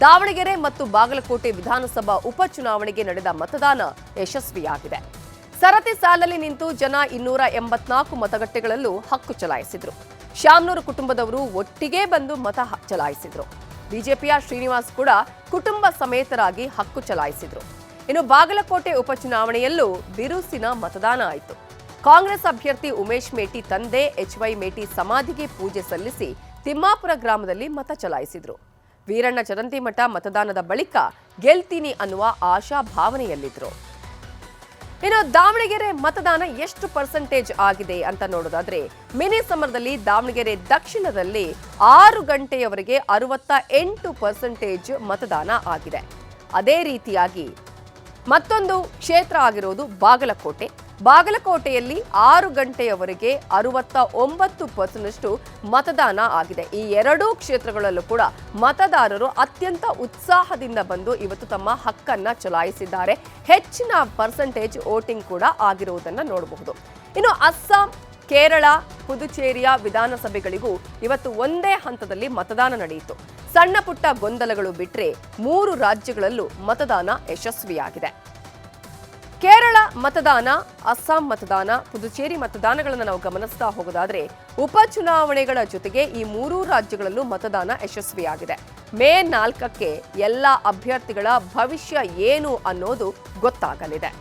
ದಾವಣಗೆರೆ ಮತ್ತು ಬಾಗಲಕೋಟೆ ವಿಧಾನಸಭಾ ಉಪಚುನಾವಣೆಗೆ ನಡೆದ ಮತದಾನ ಯಶಸ್ವಿಯಾಗಿದೆ. ಸರತಿ ಸಾಲಲ್ಲಿ ನಿಂತು ಜನ 284 ಮತಗಟ್ಟೆಗಳಲ್ಲೂ ಹಕ್ಕು ಚಲಾಯಿಸಿದ್ರು. ಶಾಮನೂರು ಕುಟುಂಬದವರು ಒಟ್ಟಿಗೆ ಬಂದು ಮತ ಚಲಾಯಿಸಿದ್ರು. ಬಿಜೆಪಿಯ ಶ್ರೀನಿವಾಸ್ ಕೂಡ ಕುಟುಂಬ ಸಮೇತರಾಗಿ ಹಕ್ಕು ಚಲಾಯಿಸಿದ್ರು. ಇನ್ನು ಬಾಗಲಕೋಟೆ ಉಪಚುನಾವಣೆಯಲ್ಲೂ ಬಿರುಸಿನ ಮತದಾನ ಆಯಿತು. ಕಾಂಗ್ರೆಸ್ ಅಭ್ಯರ್ಥಿ ಉಮೇಶ್ ಮೇಟಿ ತಂದೆ HY ಮೇಟಿ ಸಮಾಧಿಗೆ ಪೂಜೆ ಸಲ್ಲಿಸಿ ತಿಮ್ಮಾಪುರ ಗ್ರಾಮದಲ್ಲಿ ಮತ ಚಲಾಯಿಸಿದ್ರು. ವೀರಣ್ಣ ಚರಂತಿಮಠ ಮತದಾನದ ಬಳಿಕ ಗೆಲ್ತೀನಿ ಅನ್ನುವ ಆಶಾ ಭಾವನೆಯಲ್ಲಿದ್ರು. ಇನ್ನು ದಾವಣಗೆರೆ ಮತದಾನ ಎಷ್ಟು ಪರ್ಸೆಂಟೇಜ್ ಆಗಿದೆ ಅಂತ ನೋಡೋದಾದ್ರೆ, ಮಿನಿ ಸಮರದಲ್ಲಿ ದಾವಣಗೆರೆ ದಕ್ಷಿಣದಲ್ಲಿ 6 ಗಂಟೆಯವರೆಗೆ 68% ಮತದಾನ ಆಗಿದೆ. ಅದೇ ರೀತಿಯಾಗಿ ಮತ್ತೊಂದು ಕ್ಷೇತ್ರ ಆಗಿರೋದು ಬಾಗಲಕೋಟೆಯಲ್ಲಿ 6 ಗಂಟೆಯವರೆಗೆ 69% ಮತದಾನ ಆಗಿದೆ. ಈ ಎರಡೂ ಕ್ಷೇತ್ರಗಳಲ್ಲೂ ಕೂಡ ಮತದಾರರು ಅತ್ಯಂತ ಉತ್ಸಾಹದಿಂದ ಬಂದು ಇವತ್ತು ತಮ್ಮ ಹಕ್ಕನ್ನ ಚಲಾಯಿಸಿದ್ದಾರೆ. ಹೆಚ್ಚಿನ ಪರ್ಸೆಂಟೇಜ್ ವೋಟಿಂಗ್ ಕೂಡ ಆಗಿರುವುದನ್ನು ನೋಡಬಹುದು. ಇನ್ನು ಅಸ್ಸಾಂ, ಕೇರಳ, ಪುದುಚೇರಿಯ ವಿಧಾನಸಭೆಗಳಿಗೂ ಇವತ್ತು ಒಂದೇ ಹಂತದಲ್ಲಿ ಮತದಾನ ನಡೆಯಿತು. ಸಣ್ಣ ಪುಟ್ಟ ಗೊಂದಲಗಳು ಬಿಟ್ಟರೆ 3 ರಾಜ್ಯಗಳಲ್ಲೂ ಮತದಾನ ಯಶಸ್ವಿಯಾಗಿದೆ. ಕೇರಳ ಮತದಾನ, ಅಸ್ಸಾಂ ಮತದಾನ, ಪುದುಚೇರಿ ಮತದಾನಗಳನ್ನು ನಾವು ಗಮನಿಸ್ತಾ ಹೋಗೋದಾದ್ರೆ, ಉಪಚುನಾವಣೆಗಳ ಜೊತೆಗೆ ಈ 3 ರಾಜ್ಯಗಳಲ್ಲೂ ಮತದಾನ ಯಶಸ್ವಿಯಾಗಿದೆ. ಮೇ 4ಕ್ಕೆ ಎಲ್ಲ ಅಭ್ಯರ್ಥಿಗಳ ಭವಿಷ್ಯ ಏನು ಅನ್ನೋದು ಗೊತ್ತಾಗಲಿದೆ.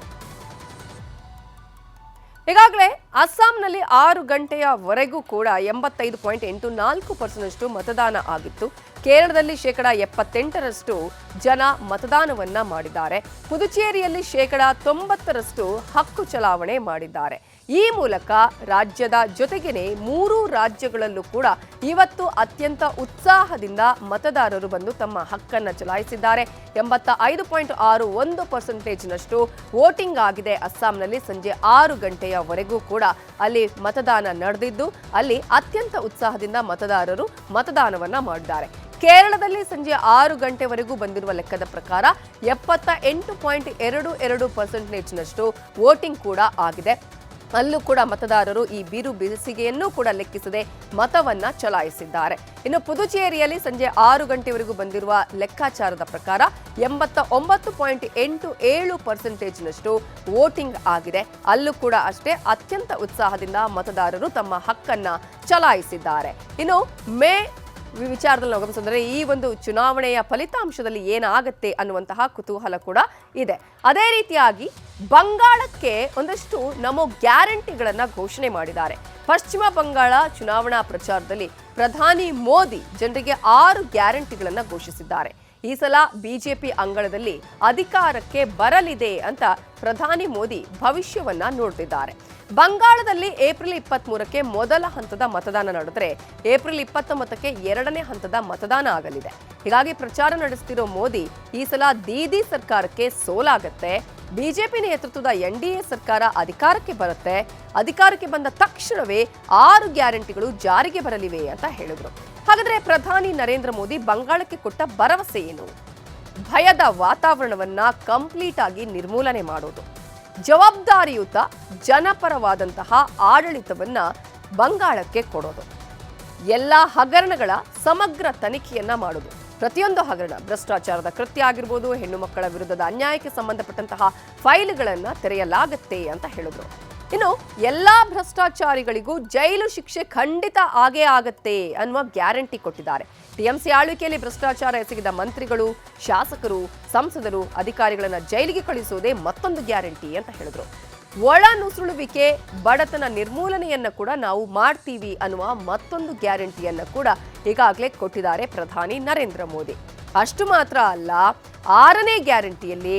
ಈಗಾಗಲೇ ಅಸ್ಸಾಂನಲ್ಲಿ 6 ಗಂಟೆಯವರೆಗೂ ಕೂಡ 85.84% ಮತದಾನ ಆಗಿತ್ತು. ಕೇರಳದಲ್ಲಿ 78% ಜನ ಮತದಾನವನ್ನ ಮಾಡಿದ್ದಾರೆ. ಪುದುಚೇರಿಯಲ್ಲಿ 90% ಹಕ್ಕು ಚಲಾವಣೆ ಮಾಡಿದ್ದಾರೆ. ಈ ಮೂಲಕ ರಾಜ್ಯದ ಜೊತೆಗೇನೆ 3 ರಾಜ್ಯಗಳಲ್ಲೂ ಕೂಡ ಇವತ್ತು ಅತ್ಯಂತ ಉತ್ಸಾಹದಿಂದ ಮತದಾರರು ಬಂದು ತಮ್ಮ ಹಕ್ಕನ್ನ ಚಲಾಯಿಸಿದ್ದಾರೆ. 85.61%ನಷ್ಟು ವೋಟಿಂಗ್ ಆಗಿದೆ. ಅಸ್ಸಾಂನಲ್ಲಿ ಸಂಜೆ 6 ಗಂಟೆಯವರೆಗೂ ಕೂಡ ಅಲ್ಲಿ ಮತದಾನ ನಡೆದಿದ್ದು, ಅಲ್ಲಿ ಅತ್ಯಂತ ಉತ್ಸಾಹದಿಂದ ಮತದಾರರು ಮತದಾನವನ್ನ ಮಾಡಿದ್ದಾರೆ. ಕೇರಳದಲ್ಲಿ ಸಂಜೆ 6 ಗಂಟೆವರೆಗೂ ಬಂದಿರುವ ಲೆಕ್ಕದ ಪ್ರಕಾರ 78.22% ವೋಟಿಂಗ್ ಕೂಡ ಆಗಿದೆ. ಅಲ್ಲೂ ಕೂಡ ಮತದಾರರು ಈ ಬಿರು ಬಿಸಿಗೆಯನ್ನು ಕೂಡ ಲೆಕ್ಕಿಸದೆ ಮತವನ್ನ ಚಲಾಯಿಸಿದ್ದಾರೆ. ಇನ್ನು ಪುದುಚೇರಿಯಲ್ಲಿ ಸಂಜೆ 6 ಗಂಟೆವರೆಗೂ ಬಂದಿರುವ ಲೆಕ್ಕಾಚಾರದ ಪ್ರಕಾರ 89.87% ವೋಟಿಂಗ್ ಆಗಿದೆ. ಅಲ್ಲೂ ಕೂಡ ಅಷ್ಟೇ ಅತ್ಯಂತ ಉತ್ಸಾಹದಿಂದ ಮತದಾರರು ತಮ್ಮ ಹಕ್ಕನ್ನ ಚಲಾಯಿಸಿದ್ದಾರೆ. ಇನ್ನು ಮೇ ವಿಚಾರದಲ್ಲಿ ನಾವು ಗಮನಿಸಿದ್ರೆ, ಈ ಒಂದು ಚುನಾವಣೆಯ ಫಲಿತಾಂಶದಲ್ಲಿ ಏನಾಗತ್ತೆ ಅನ್ನುವಂತಹ ಕುತೂಹಲ ಕೂಡ ಇದೆ. ಅದೇ ರೀತಿಯಾಗಿ ಬಂಗಾಳಕ್ಕೆ ಒಂದಷ್ಟು ನಮೋ ಗ್ಯಾರಂಟಿಗಳನ್ನ ಘೋಷಣೆ ಮಾಡಿದ್ದಾರೆ. ಪಶ್ಚಿಮ ಬಂಗಾಳ ಚುನಾವಣಾ ಪ್ರಚಾರದಲ್ಲಿ ಪ್ರಧಾನಿ ಮೋದಿ ಜನರಿಗೆ 6 ಗ್ಯಾರಂಟಿಗಳನ್ನ ಘೋಷಿಸಿದ್ದಾರೆ. ಈ ಸಲ ಬಿಜೆಪಿ ಅಂಗಳದಲ್ಲಿ ಅಧಿಕಾರಕ್ಕೆ ಬರಲಿದೆ ಅಂತ ಪ್ರಧಾನಿ ಮೋದಿ ಭವಿಷ್ಯವನ್ನ ನೋಡ್ತಿದ್ದಾರೆ. ಬಂಗಾಳದಲ್ಲಿ ಏಪ್ರಿಲ್ 23ಕ್ಕೆ ಮೊದಲ ಹಂತದ ಮತದಾನ ನಡೆದರೆ, ಏಪ್ರಿಲ್ 29ಕ್ಕೆ 2ನೇ ಹಂತದ ಮತದಾನ ಆಗಲಿದೆ. ಹೀಗಾಗಿ ಪ್ರಚಾರ ನಡೆಸುತ್ತಿರೋ ಮೋದಿ ಈ ಸಲ ದೀದಿ ಸರ್ಕಾರಕ್ಕೆ ಸೋಲಾಗತ್ತೆ, ಬಿಜೆಪಿ ನೇತೃತ್ವದ NDA ಸರ್ಕಾರ ಅಧಿಕಾರಕ್ಕೆ ಬರುತ್ತೆ, ಅಧಿಕಾರಕ್ಕೆ ಬಂದ ತಕ್ಷಣವೇ 6 ಗ್ಯಾರಂಟಿಗಳು ಜಾರಿಗೆ ಬರಲಿವೆ ಅಂತ ಹೇಳಿದ್ರು. ಹಾಗಾದ್ರೆ ಪ್ರಧಾನಿ ನರೇಂದ್ರ ಮೋದಿ ಬಂಗಾಳಕ್ಕೆ ಕೊಟ್ಟ ಭರವಸೆ ಏನು? ಭಯದ ವಾತಾವರಣವನ್ನ ಕಂಪ್ಲೀಟ್ ಆಗಿ ನಿರ್ಮೂಲನೆ ಮಾಡೋದು, ಜವಾಬ್ದಾರಿಯುತ ಜನಪರವಾದಂತಹ ಆಡಳಿತವನ್ನ ಬಂಗಾಳಕ್ಕೆ ಕೊಡೋದು, ಎಲ್ಲ ಹಗರಣಗಳ ಸಮಗ್ರ ತನಿಖೆಯನ್ನ ಮಾಡೋದು. ಪ್ರತಿಯೊಂದು ಹಗರಣ, ಭ್ರಷ್ಟಾಚಾರದ ಕೃತ್ಯ ಆಗಿರ್ಬೋದು, ಹೆಣ್ಣು ಮಕ್ಕಳ ವಿರುದ್ಧದ ಅನ್ಯಾಯಕ್ಕೆ ಸಂಬಂಧಪಟ್ಟಂತಹ ಫೈಲ್ಗಳನ್ನ ತೆರೆಯಲಾಗತ್ತೆ ಅಂತ ಹೇಳಿದ್ರು. ಇನ್ನು ಎಲ್ಲಾ ಭ್ರಷ್ಟಾಚಾರಿಗಳಿಗೂ ಜೈಲು ಶಿಕ್ಷೆ ಖಂಡಿತ ಆಗೇ ಆಗತ್ತೆ ಅನ್ನುವ ಗ್ಯಾರಂಟಿ ಕೊಟ್ಟಿದ್ದಾರೆ. TMC ಆಳ್ವಿಕೆಯಲ್ಲಿ ಭ್ರಷ್ಟಾಚಾರ ಎಸಗಿದ ಮಂತ್ರಿಗಳು, ಶಾಸಕರು, ಸಂಸದರು, ಅಧಿಕಾರಿಗಳನ್ನ ಜೈಲಿಗೆ ಕಳಿಸುವುದೇ ಮತ್ತೊಂದು ಗ್ಯಾರಂಟಿ ಅಂತ ಹೇಳಿದ್ರು. ಒಳ ನುಸುಳುವಿಕೆ, ಬಡತನ ನಿರ್ಮೂಲನೆಯನ್ನ ಕೂಡ ನಾವು ಮಾಡ್ತೀವಿ ಅನ್ನುವ ಮತ್ತೊಂದು ಗ್ಯಾರಂಟಿಯನ್ನ ಕೂಡ ಈಗಾಗಲೇ ಕೊಟ್ಟಿದ್ದಾರೆ ಪ್ರಧಾನಿ ನರೇಂದ್ರ ಮೋದಿ. ಅಷ್ಟು ಮಾತ್ರ ಅಲ್ಲ, 6ನೇ ಗ್ಯಾರಂಟಿಯಲ್ಲಿ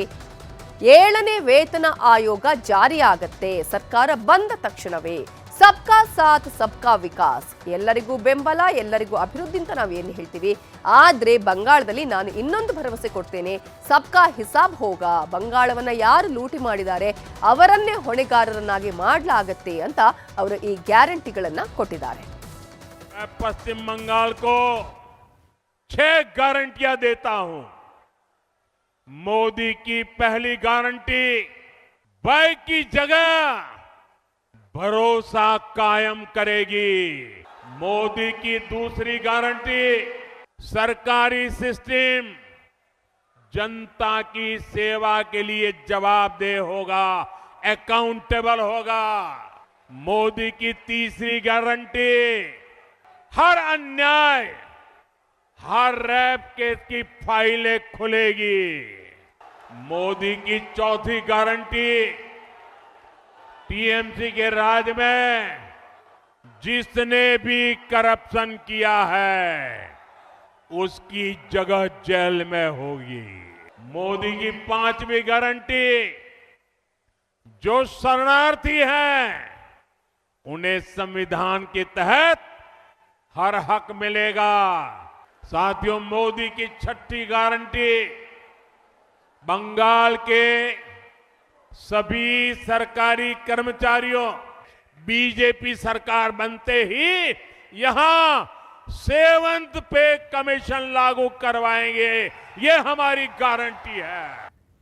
7ನೇ ವೇತನ ಆಯೋಗ ಜಾರಿಯಾಗತ್ತೆ ಸರ್ಕಾರ ಬಂದ ತಕ್ಷಣವೇ. ಸಬ್ಕಾ ಸಾಥ್ ಸಬ್ಕಾ ವಿಕಾಸ್, ಎಲ್ಲರಿಗೂ ಬೆಂಬಲ, ಎಲ್ಲರಿಗೂ ಅಭಿವೃದ್ಧಿ ಅಂತ ನಾವೇನು ಹೇಳ್ತೀವಿ. ಆದ್ರೆ ಬಂಗಾಳದಲ್ಲಿ ನಾನು ಇನ್ನೊಂದು ಭರವಸೆ ಕೊಡ್ತೇನೆ, ಸಬ್ಕಾ ಹಿಸಾಬ್ ಹೋಗ, ಬಂಗಾಳವನ್ನ ಯಾರು ಲೂಟಿ ಮಾಡಿದ್ದಾರೆ ಅವರನ್ನೇ ಹೊಣೆಗಾರರನ್ನಾಗಿ ಮಾಡಲಾಗತ್ತೆ ಅಂತ ಅವರು ಈ ಗ್ಯಾರಂಟಿಗಳನ್ನ ಕೊಟ್ಟಿದ್ದಾರೆ. पश्चिम बंगाल को 6 गारंटियां देता हूं। मोदी की पहली गारंटी भय की जगह भरोसा कायम करेगी। मोदी की दूसरी गारंटी सरकारी सिस्टम जनता की सेवा के लिए जवाबदेह होगा, अकाउंटेबल होगा। मोदी की तीसरी गारंटी हर अन्याय, हर रैप केस की फाइलें खुलेगी। मोदी की चौथी गारंटी टीएमसी के राज में जिसने भी करप्शन किया है उसकी जगह जेल में होगी। मोदी की पांचवी गारंटी जो शरणार्थी हैं उन्हें संविधान के तहत हर हक मिलेगा। साथियों, मोदी की छठी गारंटी बंगाल के सभी सरकारी कर्मचारियों, बीजेपी सरकार बनते ही यहां 7th पे कमीशन लागू करवाएंगे, ये हमारी गारंटी है।